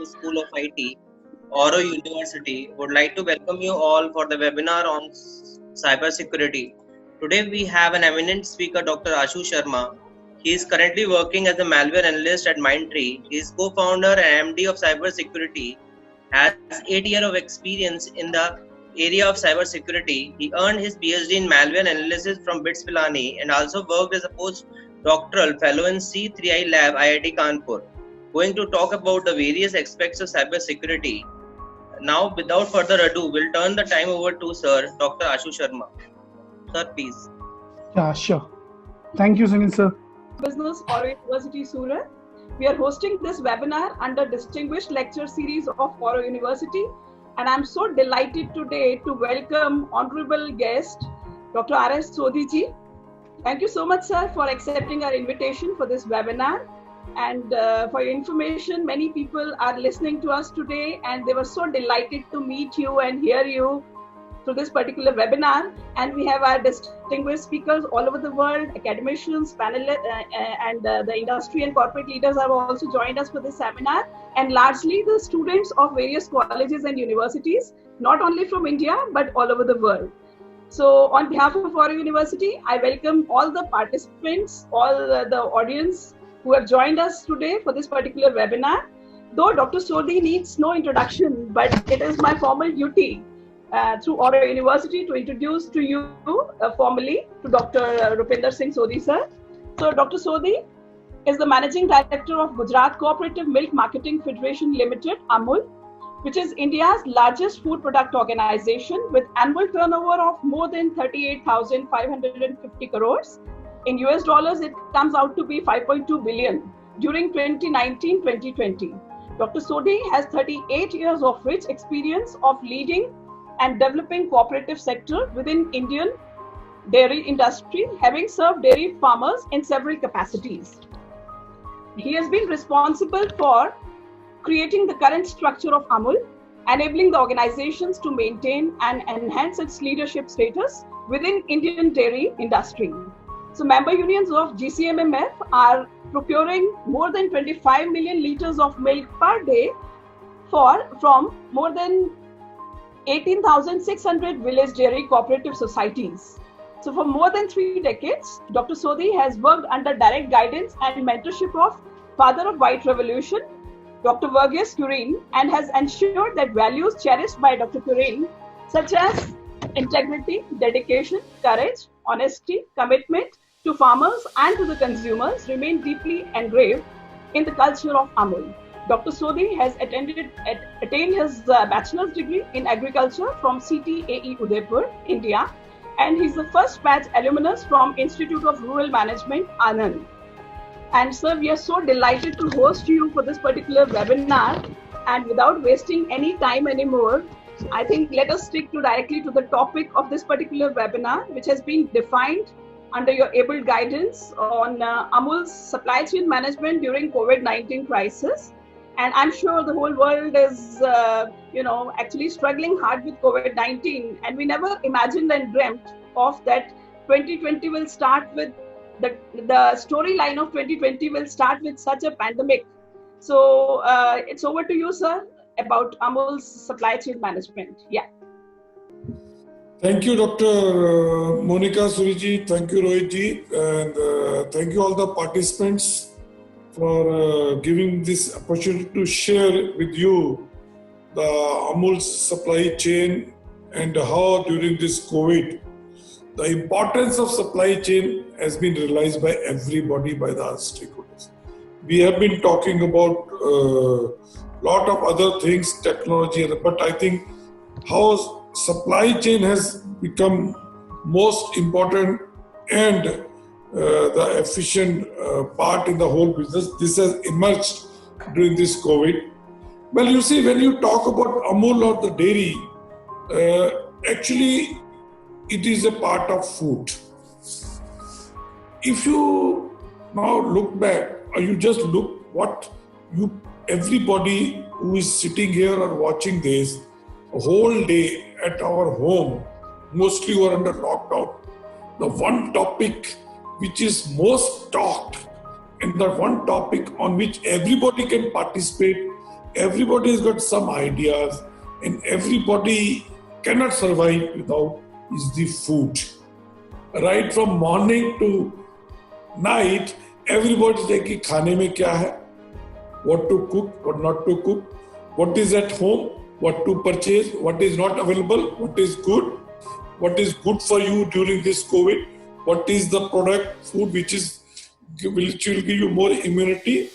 School of IT, Oro University, would like to welcome you all for the webinar on cybersecurity. Today we have an eminent speaker, Dr. Ashu Sharma. He is currently working as a malware analyst at Mindtree. He is co-founder and MD of cybersecurity, has 8 years of experience in the area of cybersecurity. He earned his PhD in malware analysis from BITS Pilani and also worked as a postdoctoral fellow in C3I Lab, IIT Kanpur. Going to talk about the various aspects of cybersecurity. Now, without further ado, we'll turn the time over to Sir Dr. Ashu Sharma. Sir, please. Yeah, sure. Thank you, Sunil sir. Business, Oro University, Surat. We are hosting this webinar under Distinguished Lecture Series of Oro University, and I'm so delighted today to welcome Honorable Guest, Dr. R.S. Sodhi ji. Thank you so much, sir, for accepting our invitation for this webinar. And for your information, many people are listening to us today, and they were so delighted to meet you and hear you through this particular webinar. And we have our distinguished speakers all over the world, academicians, panelists, and the industry and corporate leaders have also joined us for this seminar, and largely the students of various colleges and universities, not only from India, but all over the world. So on behalf of Oro University, I welcome all the participants, all the audience who have joined us today for this particular webinar. Though Dr. Sodhi needs no introduction, but it is my formal duty through Oro University to introduce to you formally to Dr. Rupinder Singh Sodhi sir. So Dr. Sodhi is the Managing Director of Gujarat Cooperative Milk Marketing Federation Limited, AMUL, which is India's largest food product organization with annual turnover of more than 38,550 crores. In US dollars, it comes out to be 5.2 billion during 2019-2020. Dr. Sodhi has 38 years of rich experience of leading and developing cooperative sector within Indian dairy industry, having served dairy farmers in several capacities. He has been responsible for creating the current structure of AMUL, enabling the organizations to maintain and enhance its leadership status within Indian dairy industry. So member unions of GCMMF are procuring more than 25 million liters of milk per day from more than 18,600 village dairy cooperative societies. So for more than 3 decades, Dr. Sodhi has worked under direct guidance and mentorship of Father of White Revolution, Dr. Verghese Kurien, and has ensured that values cherished by Dr. Kurien, such as integrity, dedication, courage, honesty, commitment to farmers and to the consumers remain deeply engraved in the culture of AMUL. Dr. Sodhi has attained his bachelor's degree in agriculture from CTAE Udaipur, India, and he's the first batch alumnus from Institute of Rural Management, Anand. And sir, we are so delighted to host you for this particular webinar, and without wasting any time anymore, I think let us stick directly to the topic of this particular webinar, which has been defined under your able guidance on AMUL's supply chain management during COVID-19 crisis. And I'm sure the whole world is, actually struggling hard with COVID-19. And we never imagined and dreamt of that 2020 will start with, the storyline of 2020 will start with such a pandemic. So it's over to you, sir, about AMUL's supply chain management. Yeah. Thank you, Dr. Monica Suriji. Thank you, Rohit, and thank you all the participants for giving this opportunity to share with you the AMUL's supply chain and how during this COVID, the importance of supply chain has been realized by everybody, by the stakeholders. We have been talking about a lot of other things, technology, but I think how supply chain has become most important and the efficient part in the whole business. This has emerged during this COVID. Well, you see, when you talk about AMUL or the dairy, actually it is a part of food. If you now look back, or you just look what everybody who is sitting here or watching this a whole day at our home, mostly who are under lockdown, the one topic which is most talked and the one topic on which everybody can participate everybody has got some ideas, and everybody cannot survive without is the food. Right from morning to night, everybody say कि खाने में क्या है, what to cook, what not to cook, what is at home, what to purchase, what is not available, what is good for you during this COVID, what is the product food which will give you more immunity,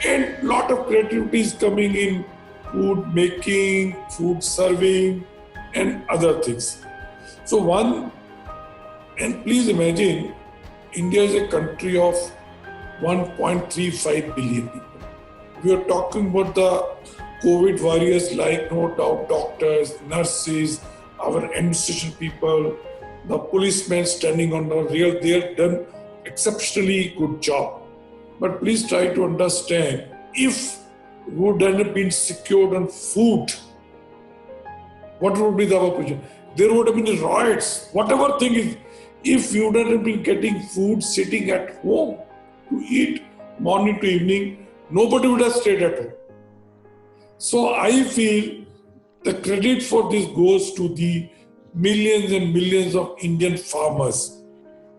and lot of creativity is coming in food making, food serving, and other things. So and please imagine, India is a country of 1.35 billion people. We are talking about the COVID warriors like no doubt doctors, nurses, our administration people, the policemen standing on the rail. They have done exceptionally good job. But please try to understand, if we would have been secured on food, what would be the opposition? There would have been riots, whatever thing is. If you would have been getting food sitting at home to eat morning to evening, nobody would have stayed at home. So I feel the credit for this goes to the millions and millions of Indian farmers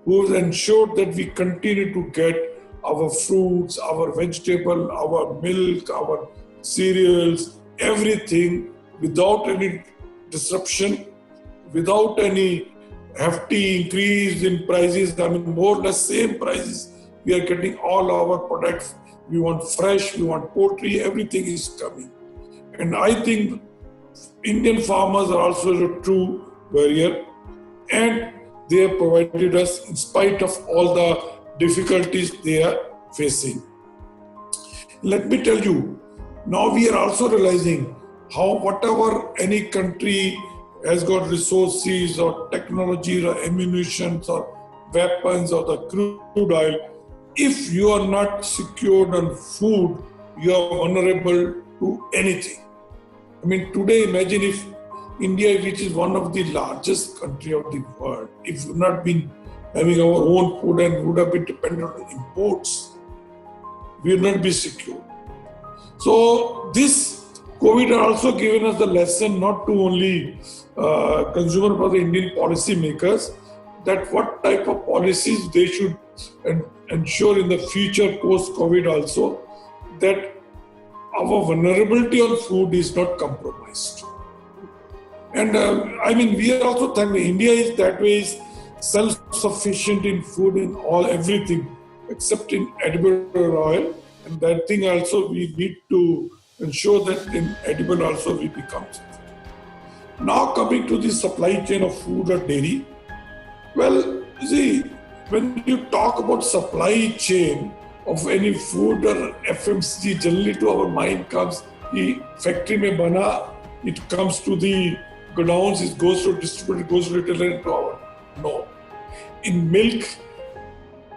who have ensured that we continue to get our fruits, our vegetable, our milk, our cereals, everything without any disruption, without any hefty increase in prices. I mean, more or less same prices. We are getting all our products. We want fresh, we want poultry, everything is coming. And I think Indian farmers are also a true warrior, and they have provided us in spite of all the difficulties they are facing. Let me tell you, now we are also realizing how whatever any country has got resources or technology or ammunition or weapons or the crude oil, if you are not secured on food, you are vulnerable to anything. I mean, today imagine if India, which is one of the largest country of the world, if we had not been having our own food and would have been dependent on imports, we would not be secure. So this COVID has also given us the lesson not to only consumer but the Indian policy makers, that what type of policies they should ensure in the future post-COVID also, that our vulnerability on food is not compromised. And I mean, we are also thankful. India is that way is self-sufficient in food in everything except in edible oil. And that thing also we need to ensure that in edible also we become something. Now coming to the supply chain of food or dairy. Well, see, when you talk about supply chain of any food or FMCG, generally to our mind comes the factory mein bana, it comes to the godowns, it goes to distributor, it goes to retailer and to our. No. In milk,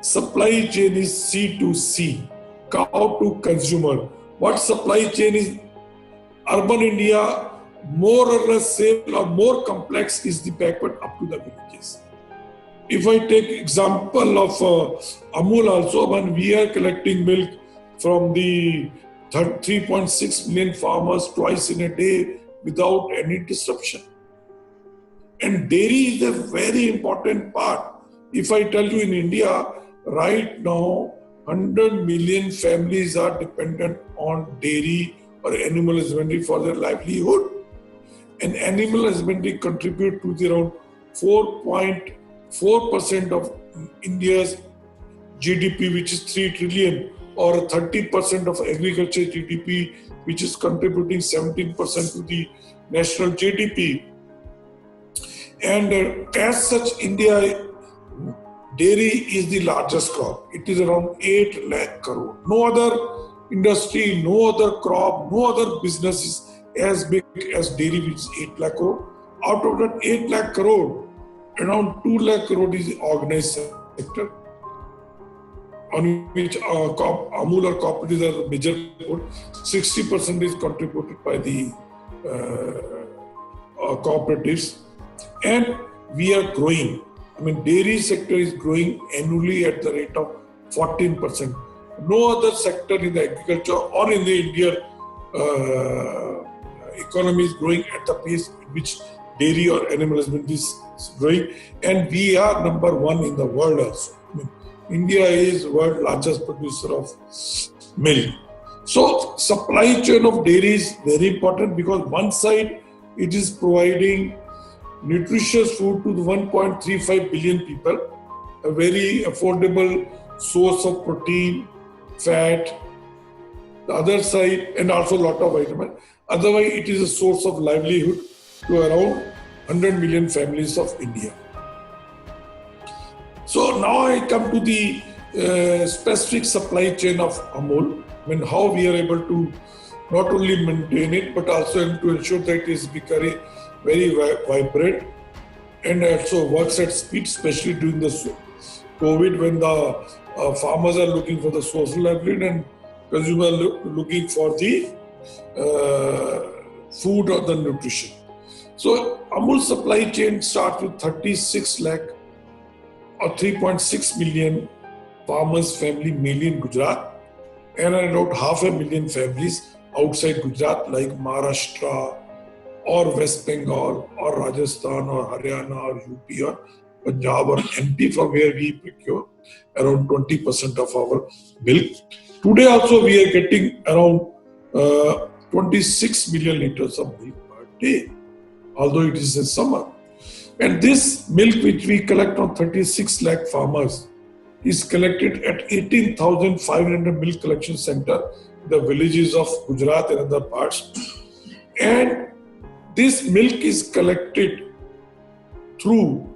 supply chain is C2C, cow to consumer. What supply chain is? Urban India, more or less same or more complex is the backward up to the villages. If I take example of Amul also, when we are collecting milk from the 3.6 million farmers twice in a day without any disruption. And dairy is a very important part. If I tell you in India, right now, 100 million families are dependent on dairy or animal husbandry for their livelihood. And animal husbandry contribute to around 4.4% of India's GDP, which is 3 trillion, or 30% of agriculture GDP, which is contributing 17% to the national GDP. And as such, India dairy is the largest crop. It is around 8 lakh crore. No other industry, no other crop, no other business is as big as dairy, which is 8 lakh crore. Out of that 8 lakh crore, around 2 lakh crore is the organized sector, on which Amul or cooperatives are the major put. 60% is contributed by the cooperatives. And we are growing. I mean, dairy sector is growing annually at the rate of 14%. No other sector in the agriculture or in the India economy is growing at the pace at which dairy or animal husbandry is growing, and we are number one in the world also. I mean, India is world largest producer of milk. So supply chain of dairy is very important because one side it is providing nutritious food to the 1.35 billion people, a very affordable source of protein, fat. The other side, and also a lot of vitamins. Otherwise, it is a source of livelihood to around 100 million families of India. So now I come to the specific supply chain of Amul. I mean, how we are able to not only maintain it, but also to ensure that it is becoming very vibrant and also works at speed, especially during the COVID when the farmers are looking for the social livelihood and consumers looking for the food or the nutrition. So Amul supply chain starts with 36 lakh or 3.6 million farmers family mainly in Gujarat and about 500,000 families outside Gujarat like Maharashtra or West Bengal or Rajasthan or Haryana or UP or Punjab or MP from where we procure around 20% of our milk. Today also we are getting around 26 million liters of milk per day, although it is in summer. And this milk which we collect on 36 lakh farmers is collected at 18,500 milk collection center in the villages of Gujarat and other parts. And this milk is collected through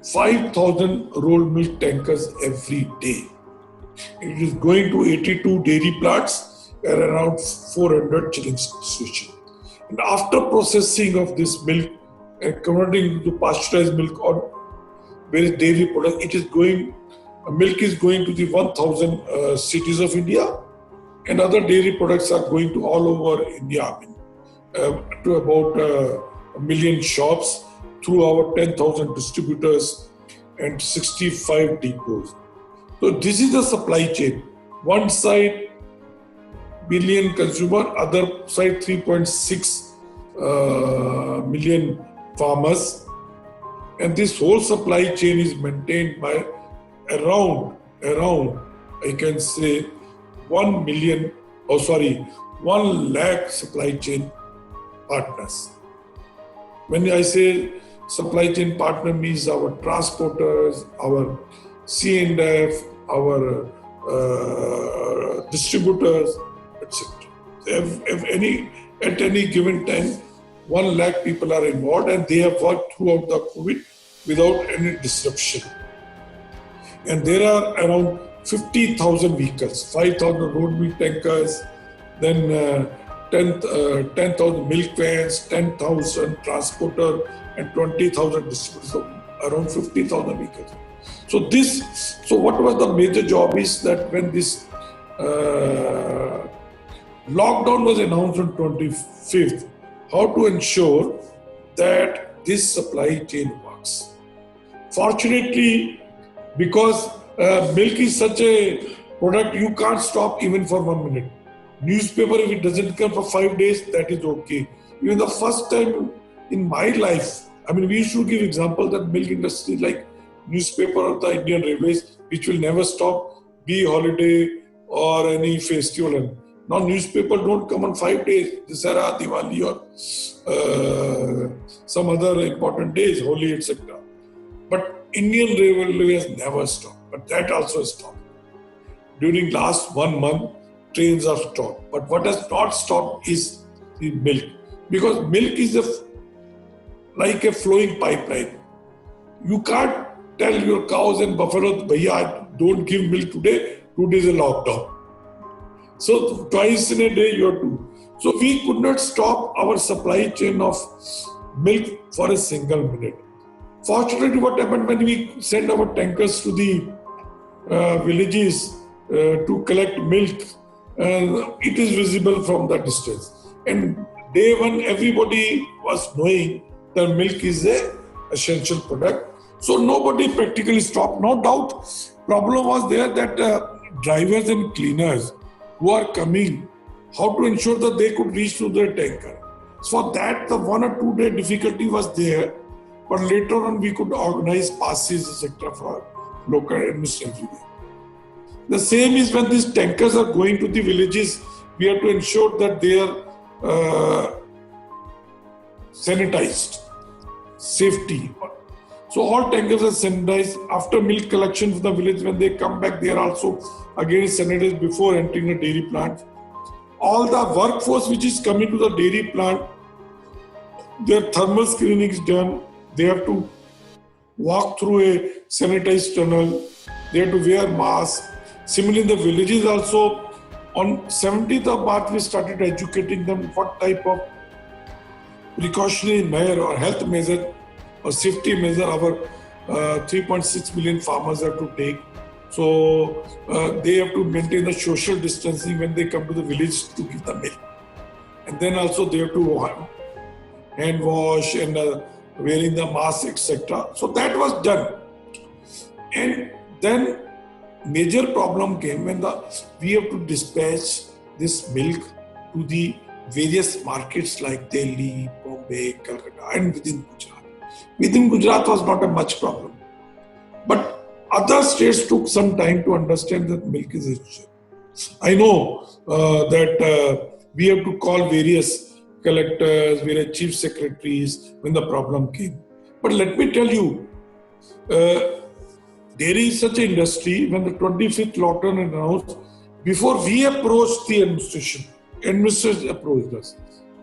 5,000 rolled milk tankers every day. It is going to 82 dairy plants and around 400 chilling stations. And after processing of this milk and converting to pasteurized milk or various dairy products, milk is going to the 1,000 cities of India, and other dairy products are going to all over India, to about 1 million shops through our 10,000 distributors and 65 depots. So this is the supply chain. One side, billion consumer, other side 3.6 million farmers. And this whole supply chain is maintained by around, I can say 1 lakh supply chain partners. When I say supply chain partner means our transporters, our C&F, our distributors, etc. At any given time, 1 lakh people are involved and they have worked throughout the COVID without any disruption. And there are around 50,000 vehicles, 5,000 road milk tankers, then 10,000 milk vans, 10,000 transporter, and 20,000 distributors, so around 50,000 vehicles. So what was the major job is that when this lockdown was announced on 25th, how to ensure that this supply chain works. Fortunately, because milk is such a product, you can't stop even for 1 minute. Newspaper, if it doesn't come for 5 days, that is okay. Even the first time in my life, we should give example that milk industry like newspaper or the Indian Railways, which will never stop, be holiday or any festival. And now newspaper don't come on 5 days, Dussehra, Diwali or some other important days, Holi, etc. But Indian Railways never stopped, but that also stopped. During last 1 month, trains are stopped. But what has not stopped is the milk. Because milk is like a flowing pipeline. You can't tell your cows and buffaloes, Bhaiya, don't give milk today, 2 days a lockdown. So twice in a day you have to. So we could not stop our supply chain of milk for a single minute. Fortunately, what happened when we send our tankers to the villages to collect milk, it is visible from the distance. And day one, everybody was knowing that milk is an essential product. So nobody practically stopped. No doubt, problem was there that drivers and cleaners who are coming how to ensure that they could reach to their tanker. For that, the 1 or 2 day difficulty was there, but later on we could organize passes, etc. for local administration. The same is when these tankers are going to the villages, we have to ensure that they are sanitized, safety. So all tankers are sanitized. After milk collection from the village, when they come back, they are also again sanitized before entering the dairy plant. All the workforce which is coming to the dairy plant, their thermal screening is done. They have to walk through a sanitized tunnel. They have to wear masks. Similarly, in the villages also, on 17th of March, we started educating them what type of precautionary measure or health measure or safety measure our 3.6 million farmers have to take. So they have to maintain the social distancing when they come to the village to give the milk. And then also they have to hand wash and wearing the mask, etc. So that was done. And then major problem came when we have to dispatch this milk to the various markets like Delhi, Bombay, Calcutta, and within Gujarat. Within Gujarat was not a much problem. But other states took some time to understand that milk is essential. I know that we have to call various collectors, various chief secretaries when the problem came. But let me tell you, dairy is such an industry. When the 25th lockdown announced, before we approached the administration approached us.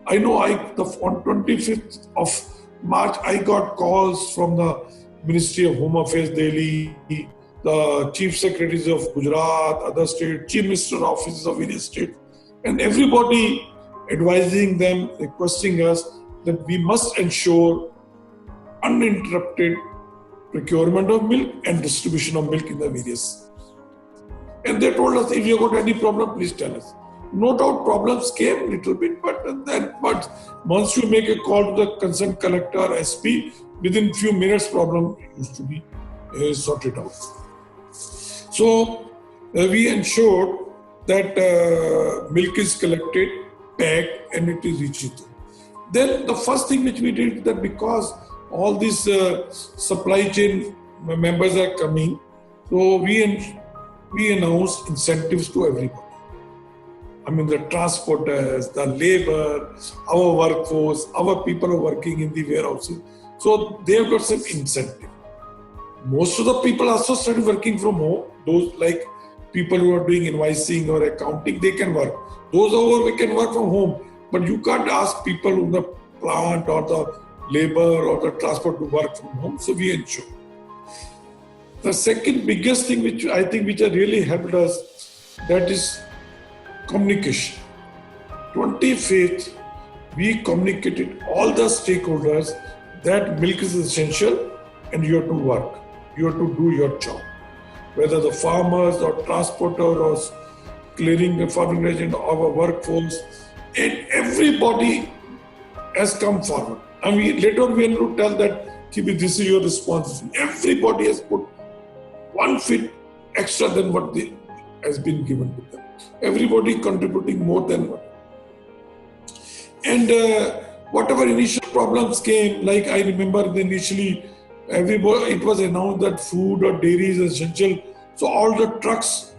I know on 25th of March, I got calls from the Ministry of Home Affairs, Delhi, the chief secretaries of Gujarat, other states, chief minister offices of various states, and everybody advising them, requesting us that we must ensure uninterrupted procurement of milk and distribution of milk in the various. And they told us, if you got any problem, please tell us. No doubt problems came a little bit, but once you make a call to the concerned collector, SP, within few minutes problem used to be sorted out. So we ensured that milk is collected, packed, and it is reached. Then the first thing which we did that because all these supply chain members are coming, so we announced incentives to everybody. I mean the transporters, the labor, our workforce, our people are working in the warehouses. So they have got some incentive. Most of the people also started working from home. Those like people who are doing invoicing or accounting, they can work. Those over can work from home. But you can't ask people in the plant or the labor or the transport to work from home. So we ensure. The second biggest thing which I think which really helped us, that is communication. 25th, we communicated all the stakeholders that milk is essential and you have to work. You have to do your job. Whether the farmers or transporter or clearing the farming agent or our workforce, and everybody has come forward. And later we have to tell that, this is your responsibility. Everybody has put 1 feet extra than what has been given to them. Everybody contributing more than what. And whatever initial problems came, like I remember initially, it was announced that food or dairy is essential. So all the trucks,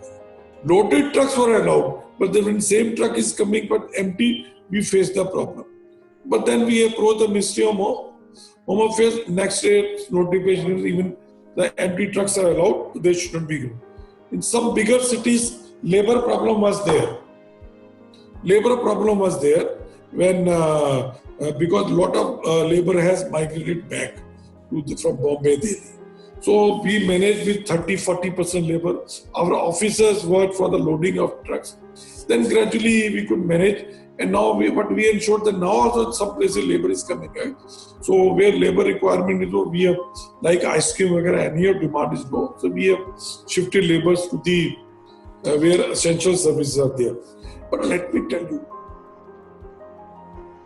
loaded trucks were allowed. But then when same truck is coming but empty, we face the problem. But then we approached the Ministry of Home Affairs. Next day, notification is even the empty trucks are allowed. They shouldn't be given. In some bigger cities, labor problem was there. Labor problem was there when because a lot of labor has migrated back from Bombay, Delhi. So we managed with 30-40% labor. Our officers worked for the loading of trucks. Then gradually we could manage, and now we ensured that now also in some places labor is coming back. So where labor requirement is low, we have like ice cream, any of demand is low. So we have shifted laborers to the where essential services are there. But let me tell you,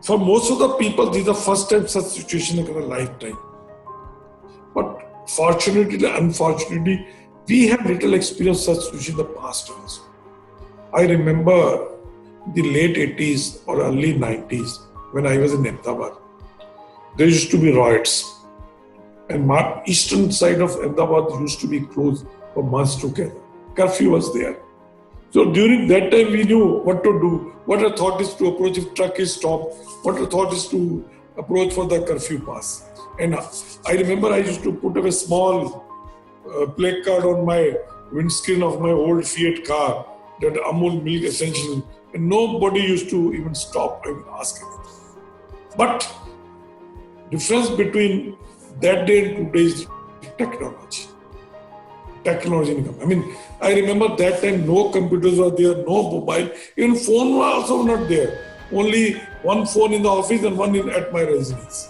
for most of the people, this is the first time such situation in a lifetime. But fortunately, unfortunately, we have little experience such situation in the past also. I remember the late 80s or early 90s, when I was in Ahmedabad, there used to be riots. And my eastern side of Ahmedabad used to be closed for months together. Curfew was there. So during that time, we knew what to do, what the thought is to approach if truck is stopped, what the thought is to approach for the curfew pass. And I remember I used to put up a small placard on my windscreen of my old Fiat car, that Amul Milk Essential, and nobody used to even stop and ask anything. But difference between that day and today is technology. Technology. I mean, I remember that time no computers were there, no mobile, even phone was also not there. Only one phone in the office and one at my residence.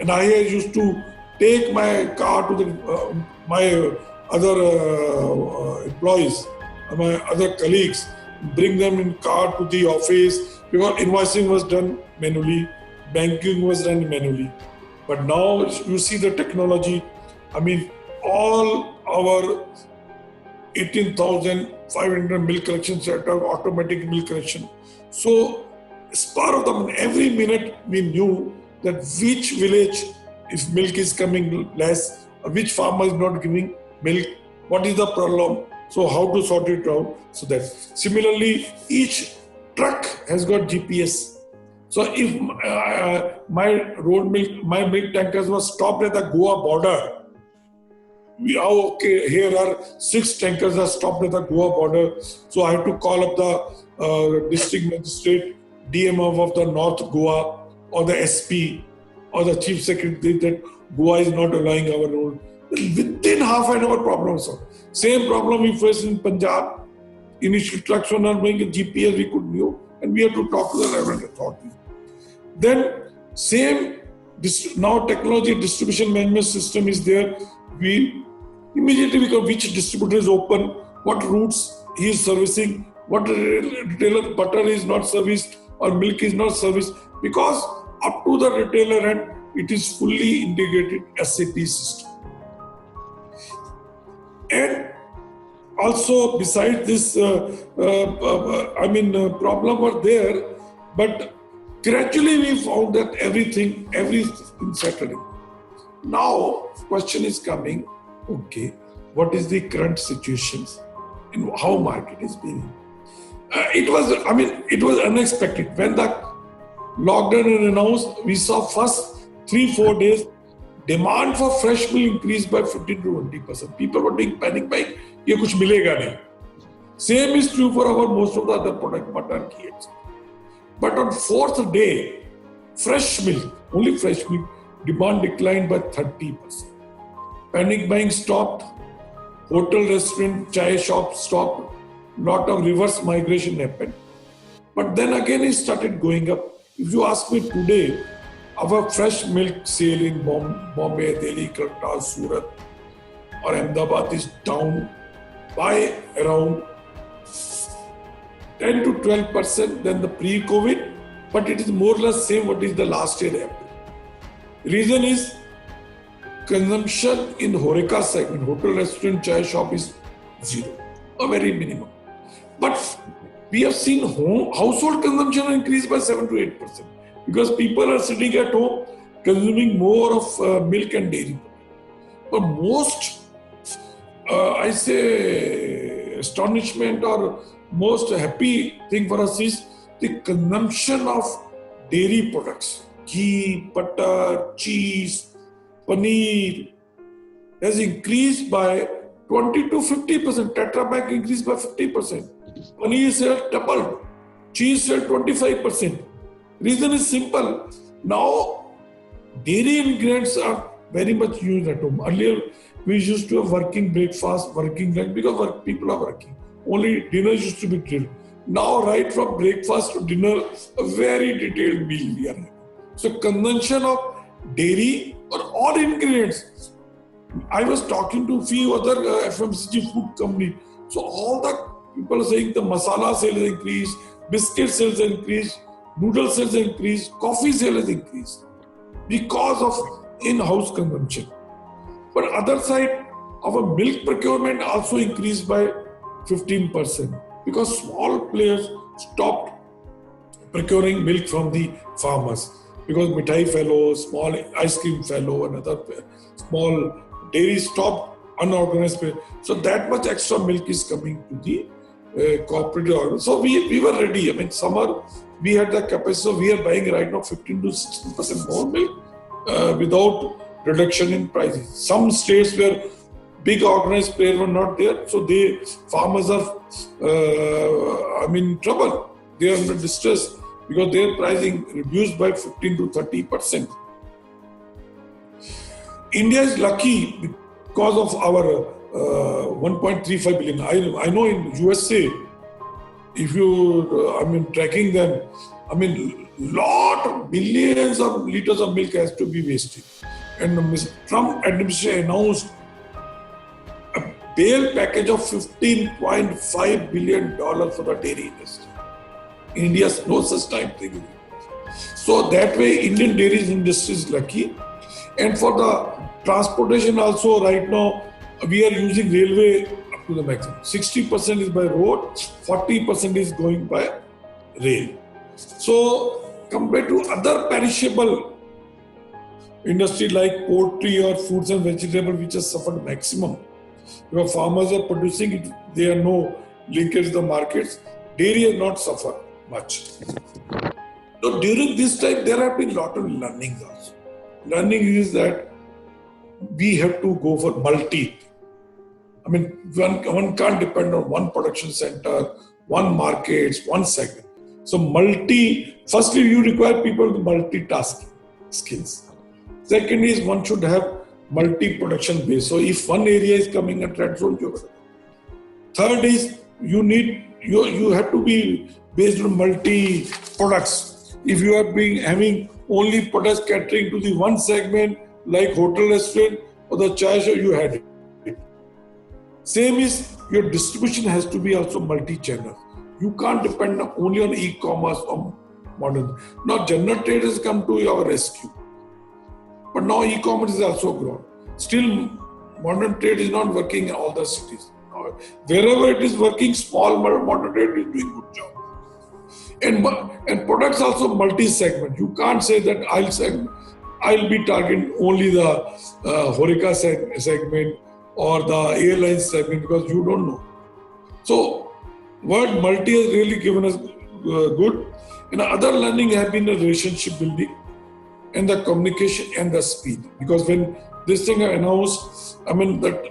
And I used to take my car to my other employees, my other colleagues, bring them in car to the office, because invoicing was done manually, banking was done manually. But now you see the technology. I mean, all our 18,500 milk collection centers, automatic milk collection. So, spur of the moment, every minute we knew that which village, if milk is coming less, or which farmer is not giving milk, what is the problem, so how to sort it out. So that similarly, each truck has got GPS. So if my milk tankers were stopped at the Goa border, here are 6 tankers are stopped at the Goa border. So I had to call up the district magistrate, DMO of the North Goa, or the SP, or the chief secretary that Goa is not allowing our road. Within half an hour, problem solved. Same problem we faced in Punjab. Initial trucks were not going GPS, we could know, and we had to talk to the relevant authorities. Then same now technology distribution management system is there. We immediately because which distributor is open, what routes he is servicing, what retailer butter is not serviced or milk is not serviced, because up to the retailer end it is fully integrated SAP system. And also besides this, problem were there, but gradually we found that everything settled. Now, question is coming, okay, what is the current situation and how market is being? It was unexpected. When the lockdown was announced, we saw first 3-4 days, demand for fresh milk increased by 15 to 20%. People were doing panic buying, ye kuch milega nahi. Same is true for our most of the other product, butter, ghee, etc. But on 4th day, only fresh milk, demand declined by 30%. Panic buying stopped, hotel, restaurant, chai shops stopped, lot of reverse migration happened. But then again it started going up. If you ask me today, our fresh milk sale in Bombay, Delhi, Kolkata, Surat or Ahmedabad is down by around 10 to 12% than the pre-COVID, but it is more or less same what is the last year April. Reason is consumption in HoReCa segment, hotel, restaurant, chai shop is zero, or very minimum. But we have seen household consumption increase by 7 to 8% because people are sitting at home consuming more of milk and dairy. But most, astonishment or most happy thing for us is the consumption of dairy products. Ghee, butter, cheese, paneer has increased by 20 to 50%. Tetra Pak increased by 50%. Paneer sales doubled. Cheese sales 25%. Reason is simple. Now, dairy ingredients are very much used at home. Earlier, we used to have working breakfast, working lunch because people are working. Only dinner used to be drilled. Now, right from breakfast to dinner, a very detailed meal we are having. So, consumption of dairy or all ingredients. I was talking to a few other FMCG food companies. So, all the people are saying the masala sales increased, biscuit sales increased, noodle sales increased, coffee sales increased because of in-house consumption. But other side, our milk procurement also increased by 15% because small players stopped procuring milk from the farmers because mithai fellow, small ice cream fellow, and other small dairies stopped unorganized. So that much extra milk is coming to the cooperative organ. So we were ready. I mean, summer we had the capacity. So we are buying right now 15 to 16% more milk without reduction in prices. Some states where big organized players were not there, so farmers are in trouble. They are under distress because their pricing reduced by 15 to 30%. India is lucky because of our 1.35 billion. I know in USA, if you tracking them, lot of billions of liters of milk has to be wasted. And the Trump administration announced a bail package of $15.5 billion for the dairy industry. India has no such thing. So that way, Indian dairy industry is lucky. And for the transportation also, right now, we are using railway up to the maximum. 60% is by road, 40% is going by rail. So compared to other perishable industry like poultry or fruits and vegetables, which has suffered maximum, because farmers are producing it, there are no linkage to the markets. Dairy has not suffered much. So during this time, there have been a lot of learnings also. Learning is that we have to go for multi. One can't depend on one production center, one markets, one segment. So firstly, you require people with multitask skills. Second is one should have multi-production base. So if one area is coming at red zone, third is you have to be based on multi products. If you are having only products catering to the one segment like hotel, restaurant or the chai shop, you had it. Same is your distribution has to be also multi-channel. You can't depend only on e-commerce or modern. Now general trade has come to our rescue. But now e-commerce is also grown. Still, modern trade is not working in all the cities. Wherever it is working, small modern trade is doing good job. And products also multi-segment. You can't say that I'll be targeting only the Horeca segment or the airline segment because you don't know. So, word multi has really given us good. And other learning have been the relationship building and the communication and the speed. Because when this thing I announced, that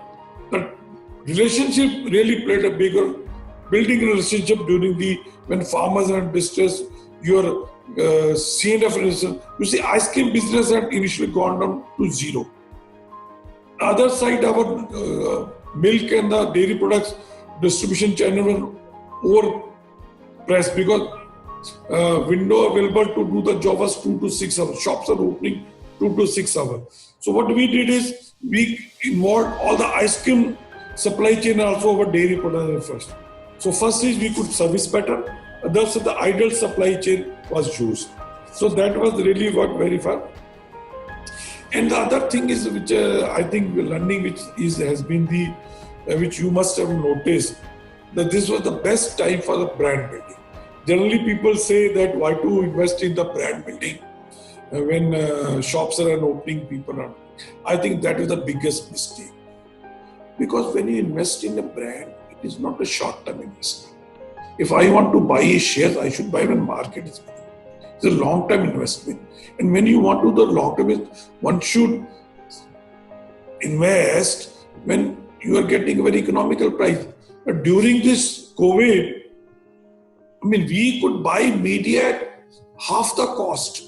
relationship really played a bigger building relationship during when farmers are in distress. Your CNF, you see, ice cream business had initially gone down to zero. The other side, our milk and the dairy products distribution channel were overpressed because window available to do the job was 2 to 6 hours. Shops are opening 2 to 6 hours. So what we did is we involved all the ice cream supply chain also our dairy products first. So first is we could service better. Thus the ideal supply chain was used. So that was really worked very far. And the other thing is which I think learning has been which you must have noticed that this was the best time for the brand building. Generally people say that why to invest in the brand building when shops are opening, people are. I think that is the biggest mistake. Because when you invest in a brand, it is not a short-term investment. If I want to buy a share, I should buy when market is moving. It's a long-term investment. And when you want to do the long-term, one should invest when you are getting a very economical price. But during this COVID, we could buy media at half the cost.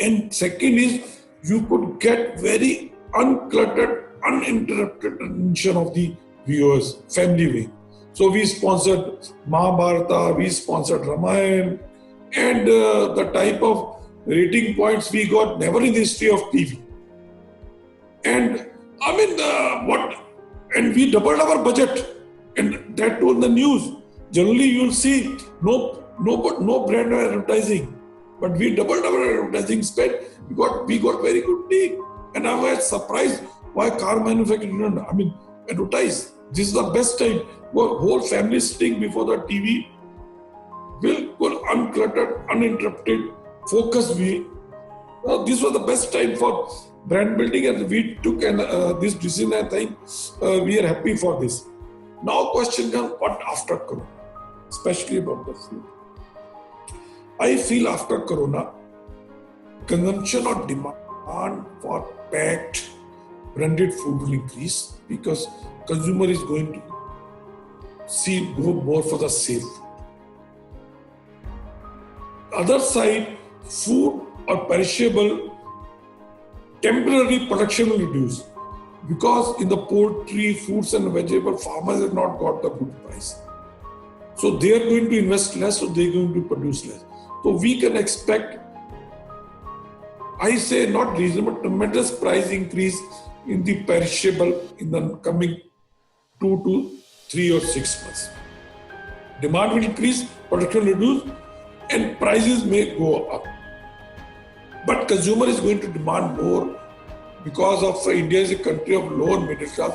And second is, you could get very uncluttered, uninterrupted attention of the viewers, family way. So we sponsored Mahabharata, we sponsored Ramayana, and the type of rating points we got never in the history of TV. And and we doubled our budget, and that told the news. Generally, you'll see no brand advertising, but we doubled our advertising spend. We got very good deal, and I was surprised why car manufacturers didn't advertise. This is the best time. Whole family sitting before the TV will uncluttered, uninterrupted, focused way. This was the best time for brand building, and we took this decision. I think we are happy for this. Now, question comes: what after Corona, especially about the food? I feel after Corona, consumption or demand for packed branded food will increase because consumer is going to go more for the safe food. Other side, food or perishable temporary production will reduce because in the poultry, fruits and vegetable, farmers have not got the good price. So they are going to invest less, so they are going to produce less. So we can expect, I say not reasonable, tremendous price increase in the perishable in the coming 2 to 3 or 6 months. Demand will increase, production will reduce, and prices may go up. But consumer is going to demand more because of India is a country of lower middle class,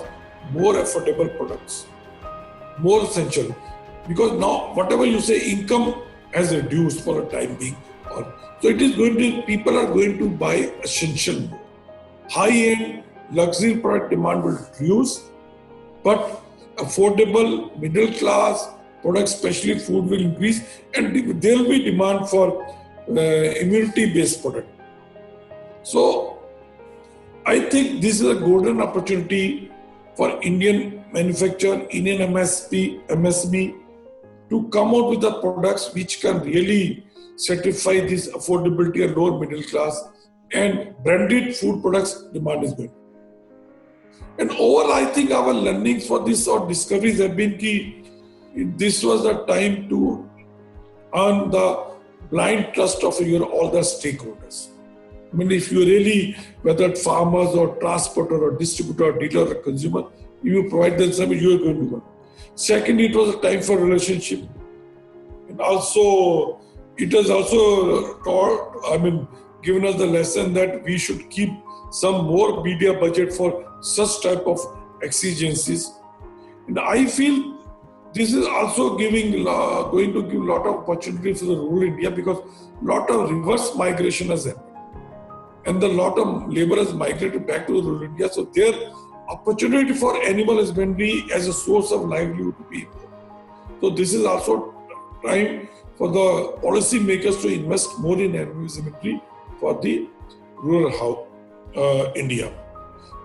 more affordable products, more essential. Because now whatever you say, income has reduced for a time being. So it is going to, people are going to buy essential more. High-end luxury product demand will reduce, but affordable middle class products, especially food, will increase, and there will be demand for immunity-based product. So I think this is a golden opportunity for Indian manufacturer, Indian MSB to come out with the products which can really satisfy this affordability and lower middle class, and branded food products demand is going. And overall, I think our learnings for this or discoveries have been key. This was the time to earn the blind trust of all the stakeholders. I mean, if you really, whether it's farmers or transporter or distributor or dealer or consumer, you provide them service, you are going to win. Second, it was a time for relationship. And also, it has also taught, given us the lesson that we should keep some more media budget for such type of exigencies. And I feel this is also going to give a lot of opportunity for the rural India because a lot of reverse migration has happened. And a lot of labor has migrated back to rural India. So their opportunity for animal husbandry as a source of livelihood to be important. So this is also time for the policy makers to invest more in animal husbandry for the rural India.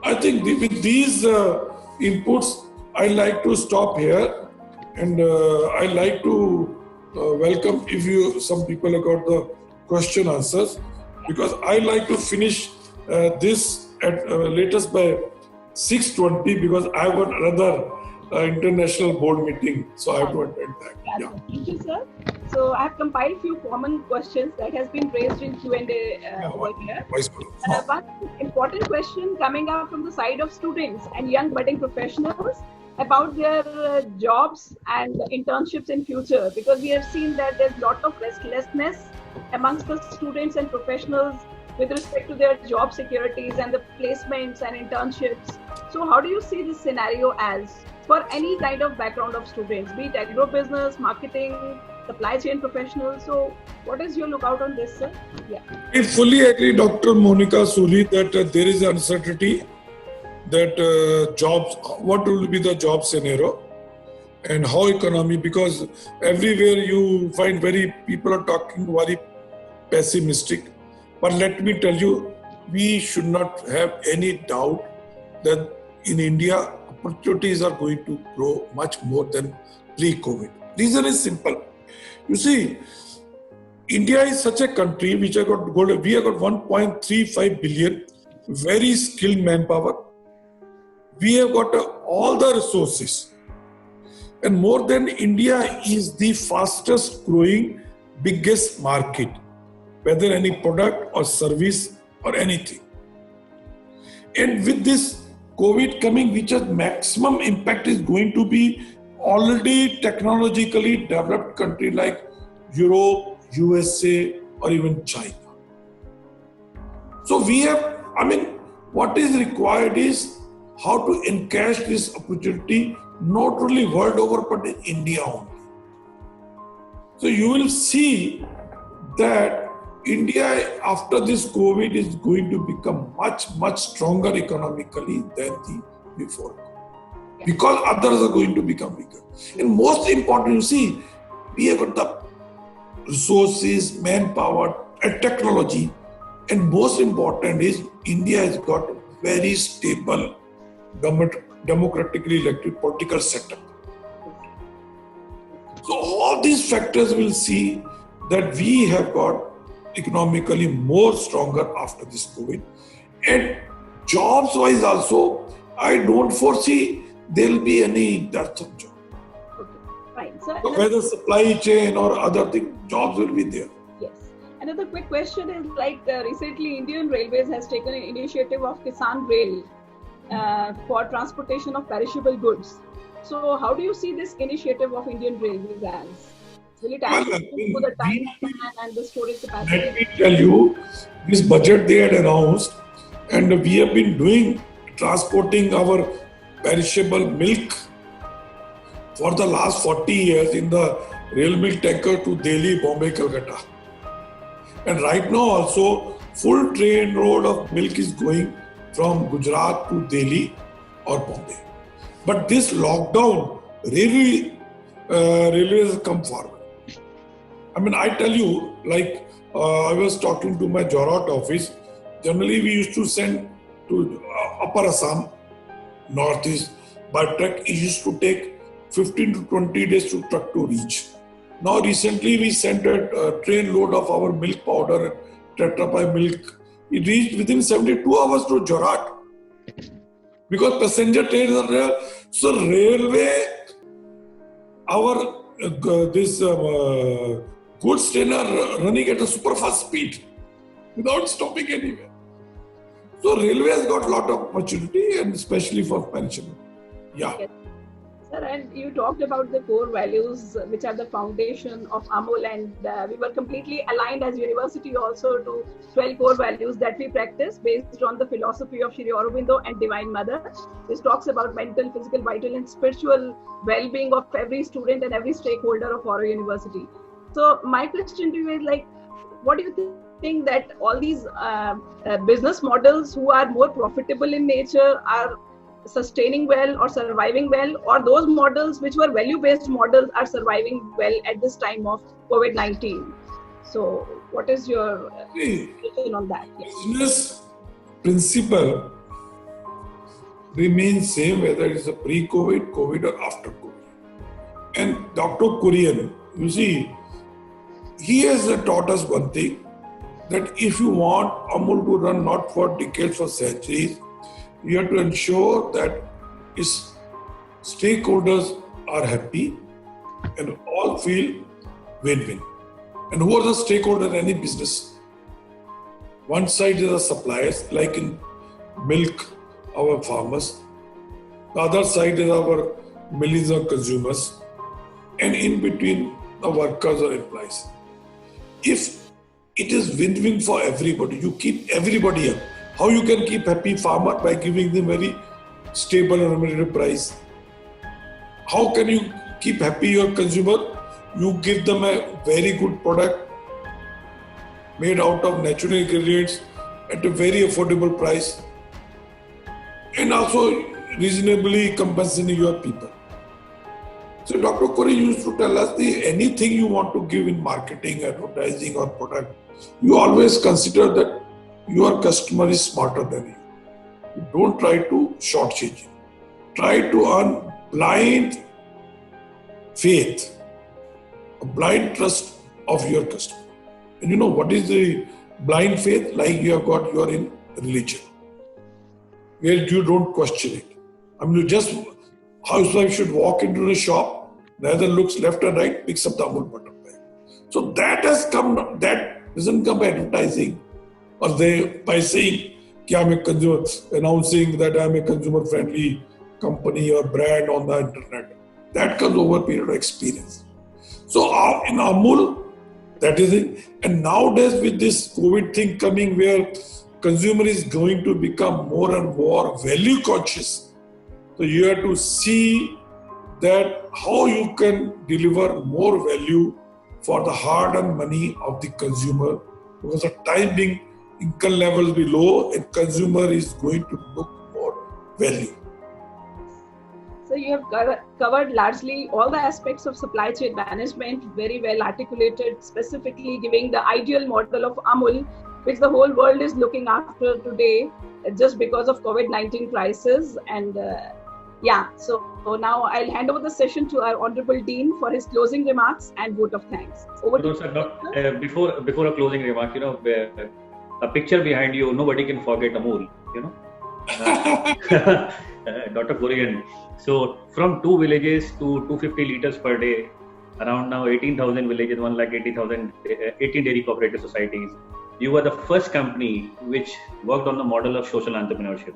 I think with these inputs, I like to stop here, and I like to welcome if some people have got the question answers, because I like to finish this at latest by 6:20 because I have got another international board meeting, so I have to attend that. Yeah. Thank you, sir. So I have compiled few common questions that has been raised in Q&A over here. One important question coming out from the side of students and young budding professionals about their jobs and internships in future, because we have seen that there's a lot of restlessness amongst the students and professionals with respect to their job securities and the placements and internships. So how do you see this scenario as for any kind of background of students, be it agro-business, marketing, supply chain professionals? So what is your lookout on this, sir? Yeah. I fully agree, Dr. Monica Suri, that there is uncertainty that jobs, what will be the job scenario and how economy, because everywhere you find people are talking very pessimistic. But let me tell you, we should not have any doubt that in India, opportunities are going to grow much more than pre-COVID. Reason is simple. You see, India is such a country which we have got 1.35 billion very skilled manpower. We have got all the resources. And more than India is the fastest growing, biggest market, whether any product or service or anything. And with this COVID coming, which has maximum impact is going to be already technologically developed country like Europe, USA, or even China. So we have, what is required is how to encash this opportunity, not only world over, but in India only. So you will see that India after this COVID is going to become much stronger economically than the before, because others are going to become bigger. And most important, you see, we have got the resources, manpower, and technology. And most important is India has got a very stable democratically elected political setup. So all these factors will see that we have got economically more stronger after this COVID. And jobs wise also, I don't foresee there will be any dearth of job. Okay, fine. So, Whether supply chain or other things, jobs will be there. yes. Another quick question is like recently Indian Railways has taken an initiative of Kisan Rail for transportation of perishable goods. So how do you see this initiative of Indian Railways as? Will it add to the time span and the storage capacity? Let me tell you, this budget they had announced, and we have been transporting our perishable milk for the last 40 years in the rail milk tanker to Delhi, Bombay, Calcutta. And right now also, full train road of milk is going from Gujarat to Delhi or Bombay. But this lockdown really has come forward. I mean, I tell you, like I was talking to my Jorhat office. Generally, we used to send to Upper Assam, Northeast, by truck. It used to take 15 to 20 days to truck to reach. Now, recently, we sent a train load of our milk powder, Tetra Pak milk. It reached within 72 hours to Jorhat. Because passenger trains are there. So, railway, our goods train are running at a super fast speed without stopping anywhere. So railway has got a lot of opportunity, and especially for perishable. Yeah. Yes. Sir, and you talked about the core values which are the foundation of AMUL, and we were completely aligned as university also to 12 core values that we practice based on the philosophy of Shri Aurobindo and Divine Mother. This talks about mental, physical, vital and spiritual well-being of every student and every stakeholder of Oro University. So my question to you is like, what do you think that all these business models who are more profitable in nature are sustaining well or surviving well, or those models which were value-based models are surviving well at this time of COVID-19? So what is your opinion on that? Yes. Business principle remains same whether it's a pre-COVID, COVID or after COVID. And Dr. Kurian, you see, he has taught us one thing, that if you want AMUL to run not for decades, for centuries, you have to ensure that its stakeholders are happy and all feel win-win. And who are the stakeholders in any business? One side is the suppliers, like in milk, our farmers. The other side is our millions of consumers. And in between, the workers or employees. If it is win-win for everybody, you keep everybody up. How you can keep happy farmer? By giving them very stable and remunerative price. How can you keep happy your consumer? You give them a very good product made out of natural ingredients at a very affordable price, and also reasonably compensating your people. So Dr. Corey used to tell us anything you want to give in marketing, advertising or product, you always consider that your customer is smarter than you. You don't try to shortchange him. Try to earn blind faith, a blind trust of your customer. And you know what is the blind faith? Like you are in religion, where you don't question it. I mean, you just, housewife should walk into the shop, neither looks left or right, picks up the AMUL butter. So that has come, that doesn't come by advertising or by saying, I'm a consumer, announcing that I'm a consumer friendly company or brand on the internet. That comes over a period of experience. So in AMUL, that is it. And nowadays with this COVID thing coming, where consumer is going to become more and more value conscious. So you have to see that how you can deliver more value for the hard-earned money of the consumer, because the time being income level will be low and consumer is going to look for value. So you have covered largely all the aspects of supply chain management, very well articulated, specifically giving the ideal model of Amul, which the whole world is looking after today, just because of COVID-19 crisis. And so now I'll hand over the session to our Honorable Dean for his closing remarks and vote of thanks. Over to you. Before a closing remark, a picture behind you, nobody can forget Amul, Dr. Korean. So from 2 villages to 250 liters per day, around now 18,000 villages, 1,80,000, 18 dairy cooperative societies. You were the first company which worked on the model of social entrepreneurship.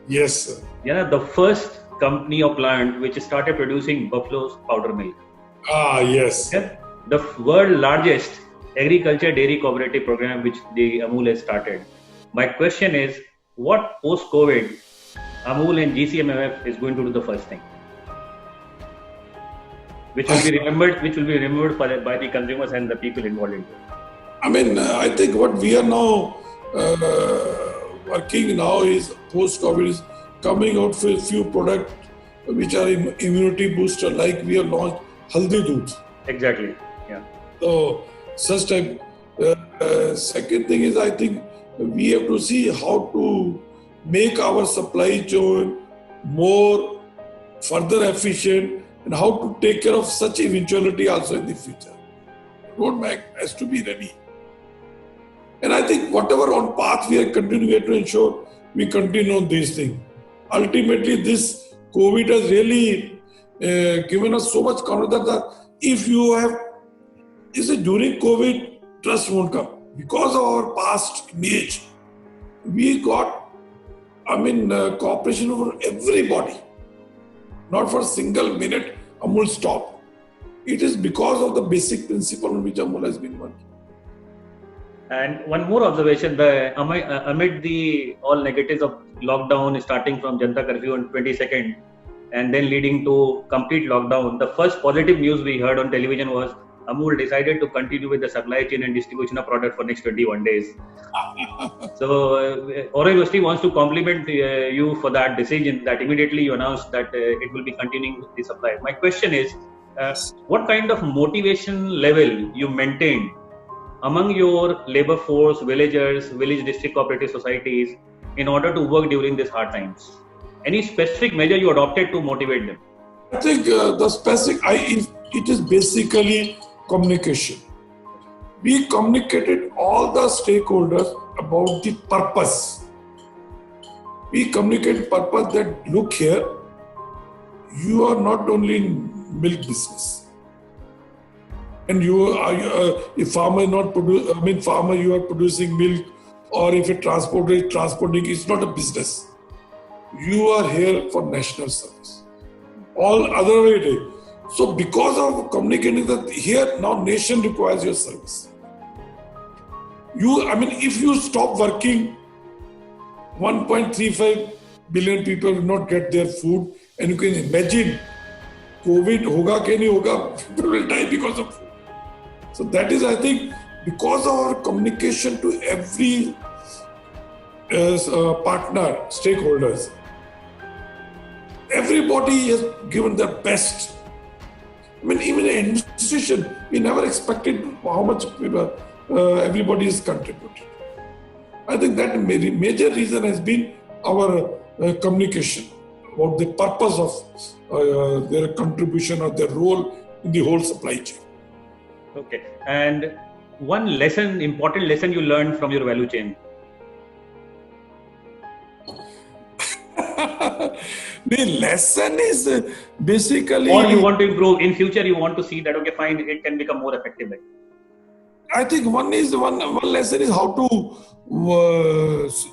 Yes, sir. The first company or plant which started producing buffalo's powder milk. Yes. The world largest agriculture dairy cooperative program which the Amul has started. My question is, what post-COVID Amul and GCMMF is going to do the first thing, which will be remembered by the consumers and the people involved in it? I think what we are now working now is post-COVID is coming out with a few products which are immunity booster, like we have launched Haldi Doodh. Exactly. Yeah. So such type. Second thing is, I think we have to see how to make our supply chain more further efficient and how to take care of such eventuality also in the future. Roadmap has to be ready. And I think whatever on path we are continuing to ensure we continue on these things. Ultimately, this COVID has really given us so much confidence that if you have, during COVID, trust won't come. Because of our past image, we got cooperation over everybody. Not for a single minute Amul stopped. It is because of the basic principle on which Amul has been working. And one more observation, amid the all negatives of lockdown starting from Janata Curfew on 22nd and then leading to complete lockdown, the first positive news we heard on television was Amul decided to continue with the supply chain and distribution of product for next 21 days. So, Oro University wants to compliment you for that decision that immediately you announced that it will be continuing the supply. My question is, what kind of motivation level you maintained among your labor force, villagers, village district cooperative societies in order to work during these hard times? Any specific measure you adopted to motivate them? I think it is basically communication. We communicated all the stakeholders about the purpose. We communicated purpose that, look here, you are not only in milk business. And you are, if farmer not produce, farmer you are producing milk, or if a transporter is transporting, it's not a business. You are here for national service. All other way. So because of communicating that here now nation requires your service. If you stop working, 1.35 billion people will not get their food, and you can imagine COVID hoga ke nahi hoga, people will die because of food. So that is, I think, because of our communication to every partner, stakeholders, everybody has given their best. Even in administration, we never expected how much everybody has contributed. I think that major reason has been our communication about the purpose of their contribution or their role in the whole supply chain. Okay. And one important lesson you learned from your value chain? The lesson is basically... Or you want to improve, in future you want to see that, okay, fine, it can become more effective. I think one lesson is how to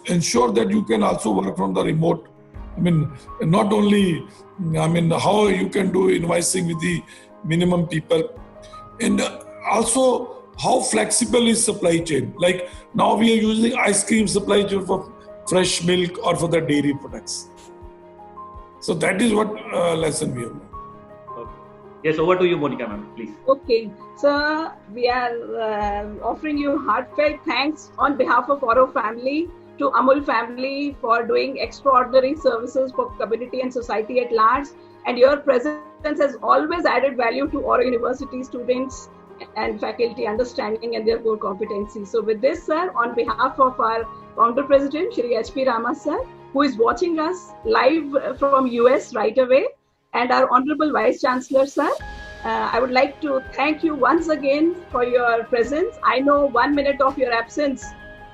ensure that you can also work from the remote. Not only, how you can do invoicing with the minimum people, and also how flexible is supply chain. Like now we are using ice cream supply chain for fresh milk or for the dairy products. So that is what lesson we have learned. Okay. Yes, over to you, Monica ma'am, please. Okay, so we are offering you heartfelt thanks on behalf of Oro family to Amul family for doing extraordinary services for community and society at large. And your presence has always added value to Oro University students and faculty understanding and their core competencies. So with this, sir, on behalf of our founder president, Shri H.P. Rama sir, who is watching us live from US right away, and our honorable vice chancellor sir, I would like to thank you once again for your presence. I know 1 minute of your absence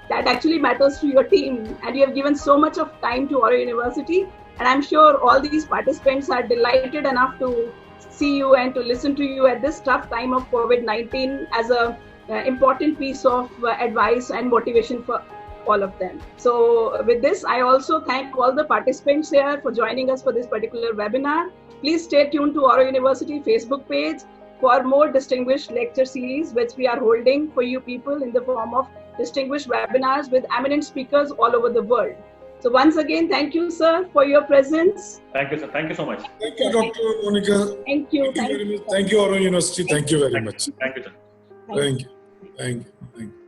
that actually matters to your team, and you have given so much of time to Oro University, and I'm sure all these participants are delighted enough to see you and to listen to you at this tough time of COVID-19 as a important piece of advice and motivation for all of them. So with this, I also thank all the participants here for joining us for this particular webinar. Please stay tuned to Oro University Facebook page for more distinguished lecture series, which we are holding for you people in the form of distinguished webinars with eminent speakers all over the world. So once again, thank you, sir, for your presence. Thank you, sir. Thank you so much. Thank you, Dr. Monica. Thank you. Thank you very much. Thank you, Oro University. Thank you very much. Thank you, sir. Thank you. Thank you. Thank you.